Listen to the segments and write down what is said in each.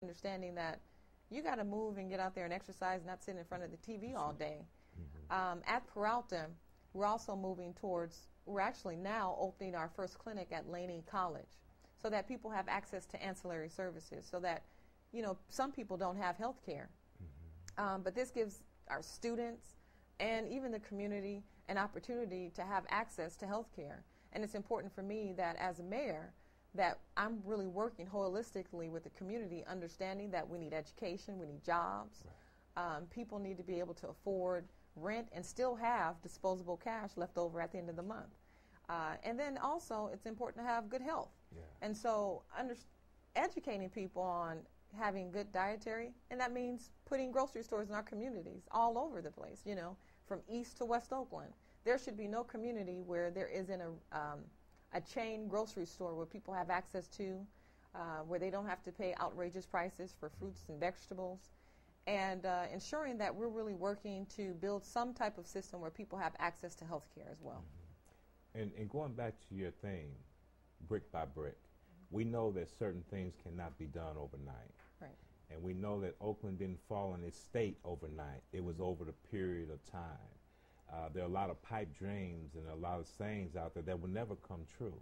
understanding that you got to move and get out there and exercise, not sit in front of the TV all day. At Peralta, we're also moving towards, we're actually now opening our first clinic at Laney College so that people have access to ancillary services, so that, you know, some people don't have health care. But this gives our students and even the community an opportunity to have access to health care. And it's important for me that as a mayor, that I'm really working holistically with the community, understanding that we need education, we need jobs. People need to be able to afford rent and still have disposable cash left over at the end of the month. And then also, it's important to have good health. And so educating people on having good dietary, and that means putting grocery stores in our communities all over the place, you know, from East to West Oakland. There should be no community where there isn't a chain grocery store where people have access to, where they don't have to pay outrageous prices for fruits and vegetables, and ensuring that we're really working to build some type of system where people have access to health care as well. And going back to your thing, brick by brick, we know that certain things cannot be done overnight. And we know that Oakland didn't fall in its state overnight. It was over the period of time. There are a lot of pipe dreams and a lot of sayings out there that will never come true.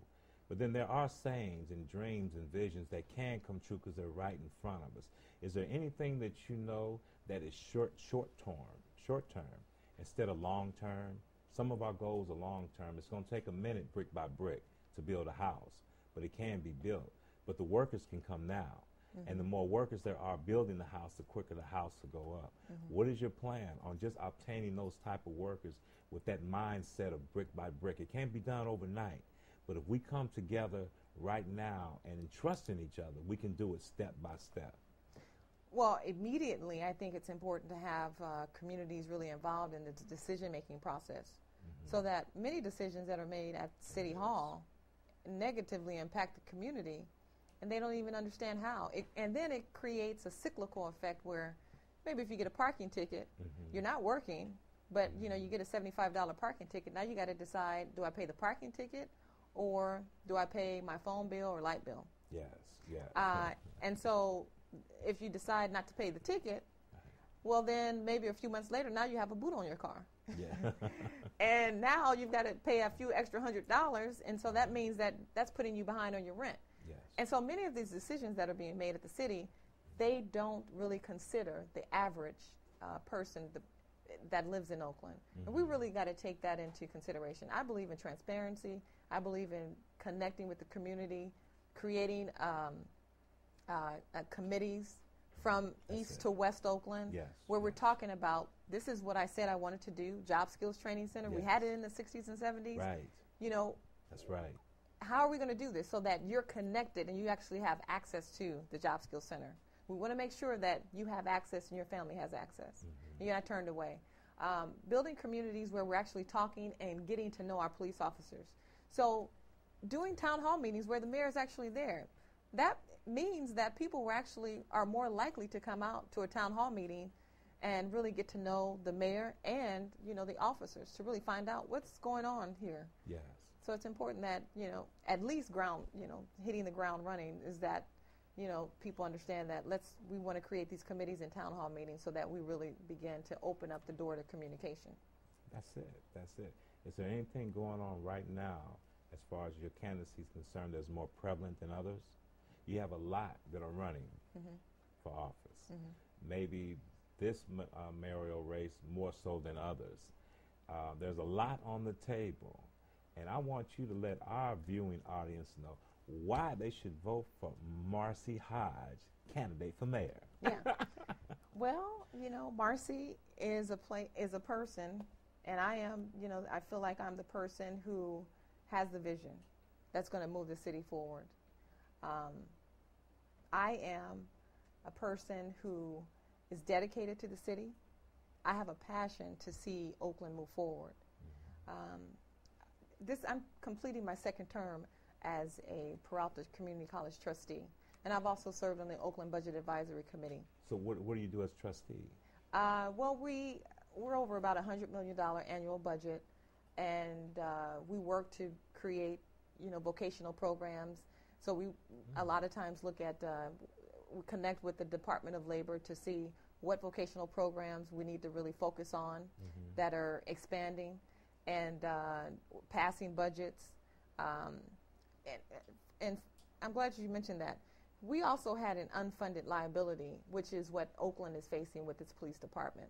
But then there are sayings and dreams and visions that can come true because they're right in front of us. Is there anything that you know that is short term instead of long term? Some of our goals are long term. It's going to take a minute, brick by brick, to build a house, but it can be built. But the workers can come now. And the more workers there are building the house, the quicker the house will go up. What is your plan on just obtaining those type of workers with that mindset of brick by brick? It can't be done overnight, but if we come together right now and trust in each other, we can do it step by step. Well, immediately, I think it's important to have communities really involved in the decision-making process, so that many decisions that are made at City Hall negatively impact the community, and they don't even understand how. And then it creates a cyclical effect where maybe if you get a parking ticket, you're not working, but you know, you get a $75 parking ticket. Now you got to decide, do I pay the parking ticket or do I pay my phone bill or light bill? And so if you decide not to pay the ticket, well then maybe a few months later, now you have a boot on your car. And now you've got to pay a few extra $100, and so that means that that's putting you behind on your rent. And so many of these decisions that are being made at the city, they don't really consider the average person that lives in Oakland. And we really got to take that into consideration. I believe in transparency. I believe in connecting with the community, creating committees from East to West Oakland, where we're talking about, this is what I said I wanted to do, Job Skills Training Center. We had it in the 60s and 70s. You know, how are we going to do this so that you're connected and you actually have access to the Job Skills Center? We want to make sure that you have access and your family has access. And you're not turned away. Building communities where we're actually talking and getting to know our police officers. So doing town hall meetings where the mayor is actually there. That means that people are more likely to come out to a town hall meeting and really get to know the mayor and, you know, the officers, to really find out what's going on here. So it's important that, you know, at least hitting the ground running is that, you know, people understand that we want to create these committees and town hall meetings so that we really begin to open up the door to communication. That's it. Is there anything going on right now as far as your candidacy is concerned that's more prevalent than others? You have a lot that are running for office. Maybe this mayoral race more so than others. There's a lot on the table, and I want you to let our viewing audience know why they should vote for Marcie Hodge, candidate for mayor. Well, you know, Marcie is a person, and I am, you know, I feel like I'm the person who has the vision that's going to move the city forward. I am a person who is dedicated to the city. I have a passion to see Oakland move forward. I'm completing my second term as a Peralta Community College trustee, and I've also served on the Oakland Budget Advisory Committee. So what do you do as trustee? Well, we're over about $100 million annual budget, and we work to create, you know, vocational programs. So we a lot of times look at connect with the Department of Labor to see what vocational programs we need to really focus on that are expanding and passing budgets. And I'm glad you mentioned that. We also had an unfunded liability, which is what Oakland is facing with its police department.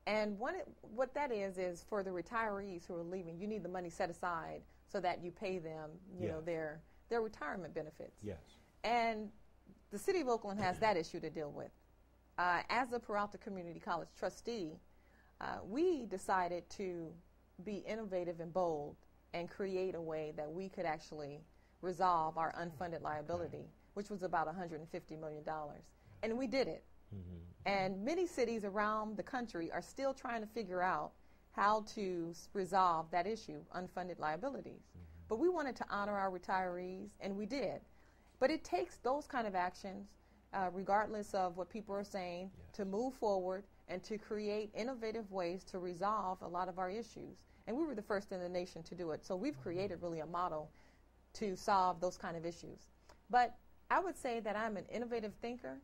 And what that is for the retirees who are leaving, you need the money set aside so that you pay them, you know, their retirement benefits. Yes. And the city of Oakland has that issue to deal with. As a Peralta Community College trustee, we decided to be innovative and bold and create a way that we could actually resolve our unfunded liability, which was about $150 million. And we did it. And many cities around the country are still trying to figure out how to resolve that issue, unfunded liabilities. But we wanted to honor our retirees, and we did. But it takes those kind of actions, regardless of what people are saying, to move forward and to create innovative ways to resolve a lot of our issues. And we were the first in the nation to do it. So we've created really a model to solve those kind of issues. But I would say that I'm an innovative thinker.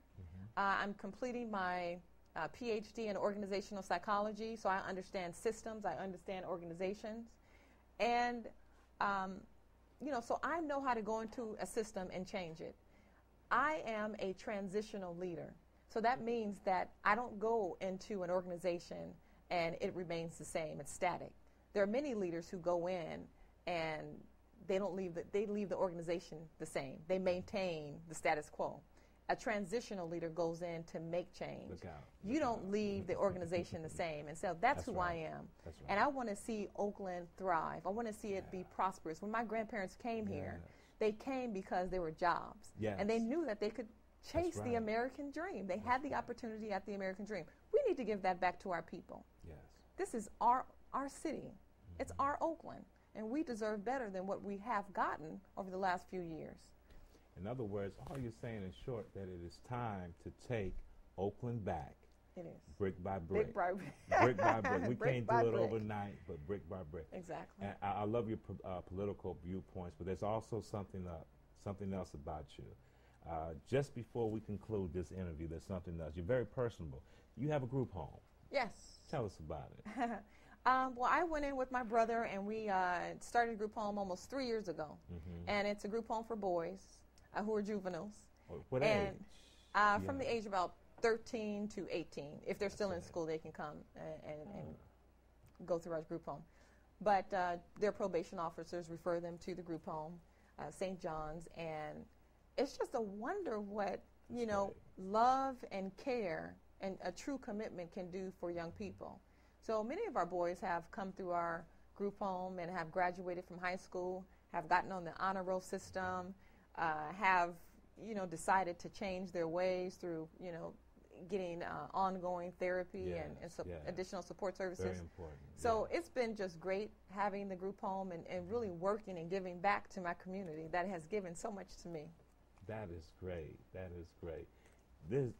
I'm completing my PhD in organizational psychology, so I understand systems, I understand organizations. And, you know, so I know how to go into a system and change it. I am a transitional leader. So that means that I don't go into an organization and it remains the same, it's static. There are many leaders who go in and they leave the organization the same. They maintain the status quo. A transitional leader goes in to make change. You don't leave the organization the same. And so that's who I am. That's right. And I want to see Oakland thrive. I want to see it be prosperous. When my grandparents came here, they came because there were jobs. And they knew that they could chase the American dream. They had the opportunity at the American dream. We need to give that back to our people. This is our city. It's our Oakland. And we deserve better than what we have gotten over the last few years. In other words, all you're saying in short that it is time to take Oakland back. It is. Brick by brick. Brick by brick. We can't do it brick. Overnight, but brick by brick. Exactly. And I love your political viewpoints, but there's also something else about you. Just before we conclude this interview, there's something else. You're very personable. You have a group home. Yes. Tell us about it. Well, I went in with my brother, and we started a group home almost 3 years ago. And it's a group home for boys who are juveniles. What age? From the age about 13 to 18. If they're still in school, they can come and go through our group home. But their probation officers refer them to the group home, St. John's, and it's just a wonder what, you know, love and care and a true commitment can do for young people. So many of our boys have come through our group home and have graduated from high school, have gotten on the honor roll system, have, you know, decided to change their ways through, you know, getting ongoing therapy and additional support services. Very important. So it's been just great having the group home and really working and giving back to my community that has given so much to me. That is great. That is great.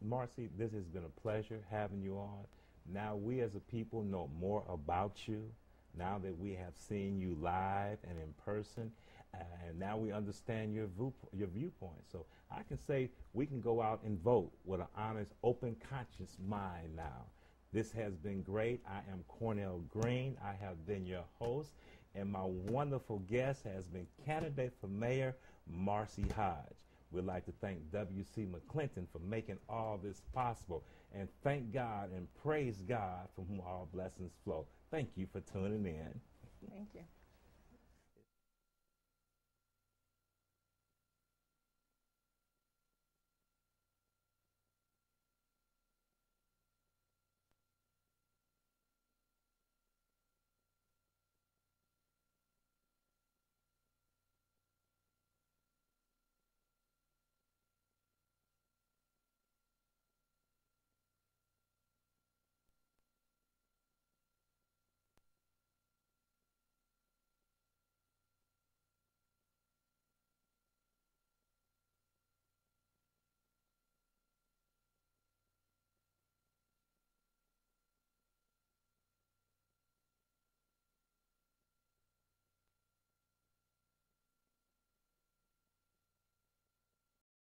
Marcie, this has been a pleasure having you on. Now we as a people know more about you, now that we have seen you live and in person, and now we understand your viewpoint. So I can say we can go out and vote with an honest, open, conscious mind now. This has been great. I am Cornell Greene. I have been your host, and my wonderful guest has been candidate for mayor, Marcie Hodge. We'd like to thank W.C. McClinton for making all this possible, and thank God and praise God from whom all blessings flow. Thank you for tuning in. Thank you.